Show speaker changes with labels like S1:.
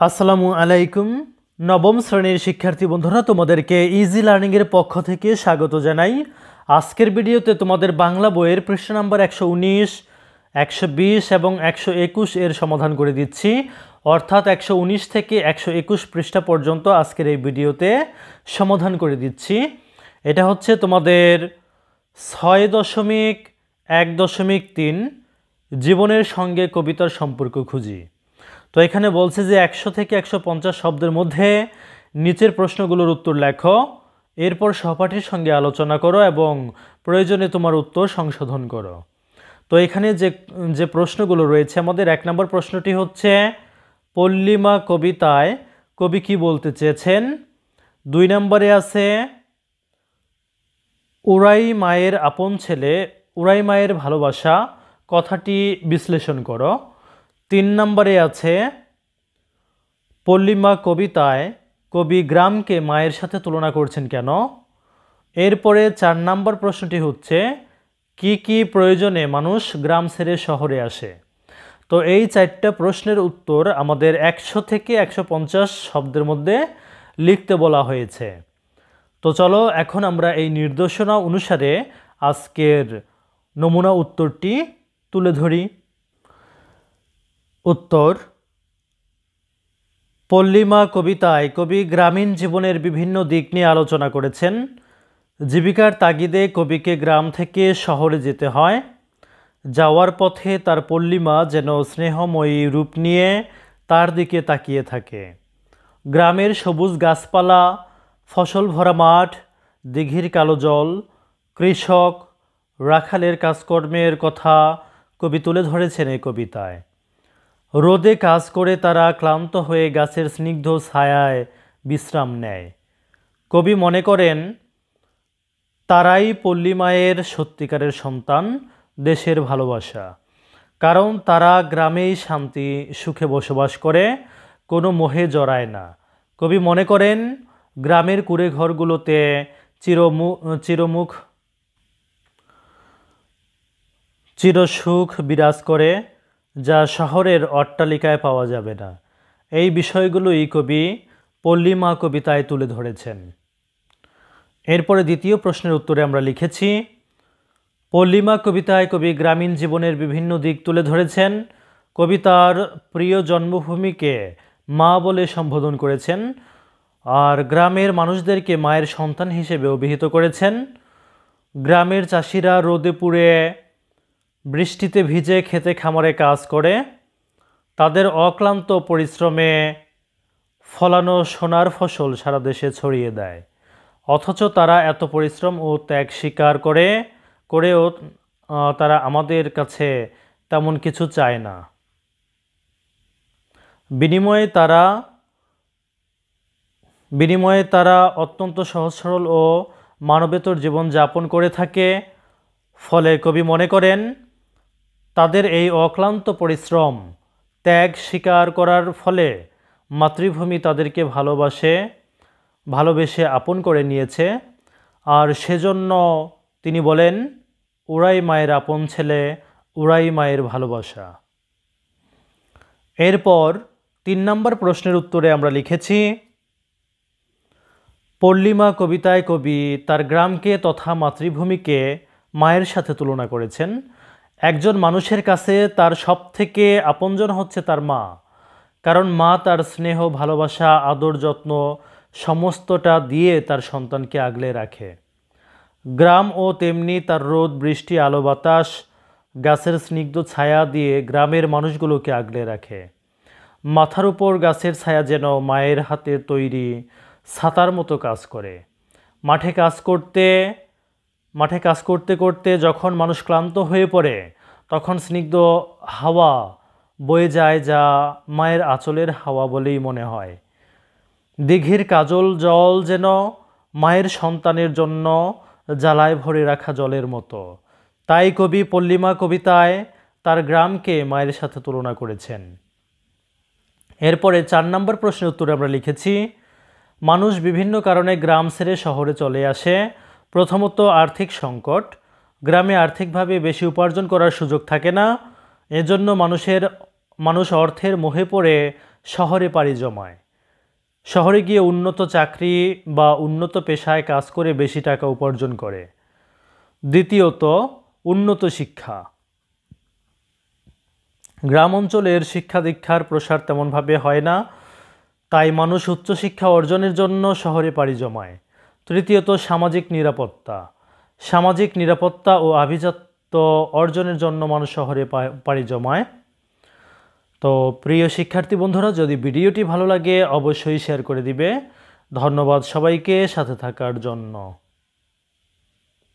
S1: আসসালামু আলাইকুম। নবম শ্রেণীর শিক্ষার্থী বন্ধুরা, তোমাদেরকে ইজি লার্নিংয়ের পক্ষ থেকে স্বাগত জানাই। আজকের ভিডিওতে তোমাদের বাংলা বইয়ের পৃষ্ঠা নাম্বার 119, 120 এবং 121 এর সমাধান করে দিচ্ছি। অর্থাৎ 119 থেকে 121 পৃষ্ঠা পর্যন্ত আজকের এই ভিডিওতে সমাধান করে দিচ্ছি। এটা হচ্ছে তোমাদের 6.1.3 জীবনের সঙ্গে কবিতার সম্পর্ক খুঁজি। তো এখানে বলছে যে 100 থেকে 150 শব্দের মধ্যে নিচের প্রশ্নগুলোর উত্তর লেখো, এরপর সহপাঠীর সঙ্গে আলোচনা করো এবং প্রয়োজনে তোমার উত্তর সংশোধন করো। তো এখানে যে প্রশ্নগুলো রয়েছে, আমাদের 1 নম্বর প্রশ্নটি হচ্ছে পল্লিমা কবিতায় কবি কি বলতে চেয়েছেন। 2 নম্বরে আছে উড়াই মায়ের আপন ছেলে, উড়াই মায়ের ভালোবাসা কথাটি বিশ্লেষণ করো। 3 নম্বরে আছে পল্লিমা কবিতায় কবি গ্রামকে মায়ের সাথে তুলনা করছেন কেন। এরপরে 4 নম্বর প্রশ্নটি হচ্ছে কি কি প্রয়োজনে মানুষ গ্রাম ছেড়ে শহরে আসে। তো এই 4টা প্রশ্নের উত্তর আমাদের 100 থেকে 150 শব্দের মধ্যে লিখতে বলা হয়েছে। তো চলো এখন আমরা এই নির্দেশনা অনুসারে আজকের নমুনা উত্তরটি তুলে ধরি। উত্তর: পল্লিমা কবিতায় কবি গ্রামীণ জীবনের বিভিন্ন দিক নিয়ে আলোচনা করেছেন। জীবিকার তাগিদে কবিকে গ্রাম থেকে শহরে যেতে হয়। যাওয়ার পথে তার পল্লিমা যেন স্নেহময়ী রূপ নিয়ে তার দিকে তাকিয়ে থাকে। গ্রামের সবুজ গাছপালা, ফসল ভরা মাঠ, দিঘির কালো জল, কৃষক, রাখালের কাজকর্মের কথা কবি তুলে ধরেছেন এই কবিতায়। রোদে কাজ করে তারা ক্লান্ত হয়ে গাছের স্নিগ্ধ ছায়ায় বিশ্রাম নেয়। কবি মনে করেন তারাই পল্লিমায়ের সত্যিকারের সন্তান, দেশের ভালোবাসা। কারণ তারা গ্রামেই শান্তি সুখে বসবাস করে, কোনো মোহে জড়ায় না। কবি মনে করেন গ্রামের কুঁড়ে ঘরগুলোতে চিরসুখ বিরাজ করে, যা শহরের অট্টালিকায় পাওয়া যাবে না। এই বিষয়গুলোই কবি পল্লিমা কবিতায় তুলে ধরেছেন। এরপরে দ্বিতীয় প্রশ্নের উত্তরে আমরা লিখেছি পল্লিমা কবিতায় কবি গ্রামীণ জীবনের বিভিন্ন দিক তুলে ধরেছেন। কবিতার প্রিয় জন্মভূমিকে মা বলে সম্বোধন করেছেন, আর গ্রামের মানুষদেরকে মায়ের সন্তান হিসেবে অভিহিত করেছেন। গ্রামের চাষিরা রোদে পুড়ে বৃষ্টিতে ভিজে খেতে খামারে কাজ করে, তাদের অক্লান্ত পরিশ্রমে ফলানো সোনার ফসল সারা দেশে ছড়িয়ে দেয়। অথচ তারা এত পরিশ্রম ও ত্যাগ স্বীকার করেও তারা আমাদের কাছে তেমন কিছু চায় না। বিনিময়ে তারা অত্যন্ত সহজ সরল ও মানবেতর জীবন যাপন করে থাকে। ফলে কবি মনে করেন তাদের এই অক্লান্ত পরিশ্রম ত্যাগ স্বীকার করার ফলে মাতৃভূমি তাদেরকে ভালোবেসে আপন করে নিয়েছে। আর সেজন্য তিনি বলেন উড়াই মায়ের আপন ছেলে, উড়াই মায়ের ভালোবাসা। এরপর 3 নম্বর প্রশ্নের উত্তরে আমরা লিখেছি পল্লিমা কবিতায় কবি তার গ্রামকে তথা মাতৃভূমিকে মায়ের সাথে তুলনা করেছেন। একজন মানুষের কাছে তার সবথেকে আপনজন হচ্ছে তার মা, কারণ মা তার স্নেহ, ভালোবাসা, আদর, যত্ন সমস্তটা দিয়ে তার সন্তানকে আগলে রাখে। গ্রামও তেমনি তার রোদ, বৃষ্টি, আলো, বাতাস, গাছের স্নিগ্ধ ছায়া দিয়ে গ্রামের মানুষগুলোকে আগলে রাখে। মাথার উপর গাছের ছায়া যেন মায়ের হাতের তৈরি ছাতার মতো কাজ করে। মাঠে কাজ করতে করতে যখন মানুষ ক্লান্ত হয়ে পড়ে, তখন স্নিগ্ধ হাওয়া বয়ে যায়, যা মায়ের আঁচলের হাওয়া বলেই মনে হয়। দিঘির কাজল জল যেন মায়ের সন্তানের জন্য জ্বালায় ভরে রাখা জলের মতো। তাই কবি পল্লিমা কবিতায় তার গ্রামকে মায়ের সাথে তুলনা করেছেন। এরপরে 4 নম্বর প্রশ্নের উত্তরে আমরা লিখেছি মানুষ বিভিন্ন কারণে গ্রাম ছেড়ে শহরে চলে আসে। প্রথমত আর্থিক সংকট। গ্রামে আর্থিকভাবে বেশি উপার্জন করার সুযোগ থাকে না, এজন্য মানুষ অর্থের মোহে পড়ে শহরে পাড়ি জমায়। শহরে গিয়ে উন্নত চাকরি বা উন্নত পেশায় কাজ করে বেশি টাকা উপার্জন করে। দ্বিতীয়ত, উন্নত শিক্ষা। গ্রাম অঞ্চলের শিক্ষা দীক্ষার প্রসার তেমনভাবে হয় না, তাই মানুষ উচ্চশিক্ষা অর্জনের জন্য শহরে পাড়ি জমায়। তৃতীয়ত, সামাজিক নিরাপত্তা। সামাজিক নিরাপত্তা ও আভিজাত্য অর্জনের জন্য মানুষ শহরে পাড়ি জমায়। তো প্রিয় শিক্ষার্থী বন্ধুরা, যদি ভিডিওটি ভালো লাগে অবশ্যই শেয়ার করে দিবে। ধন্যবাদ সবাইকে সাথে থাকার জন্য।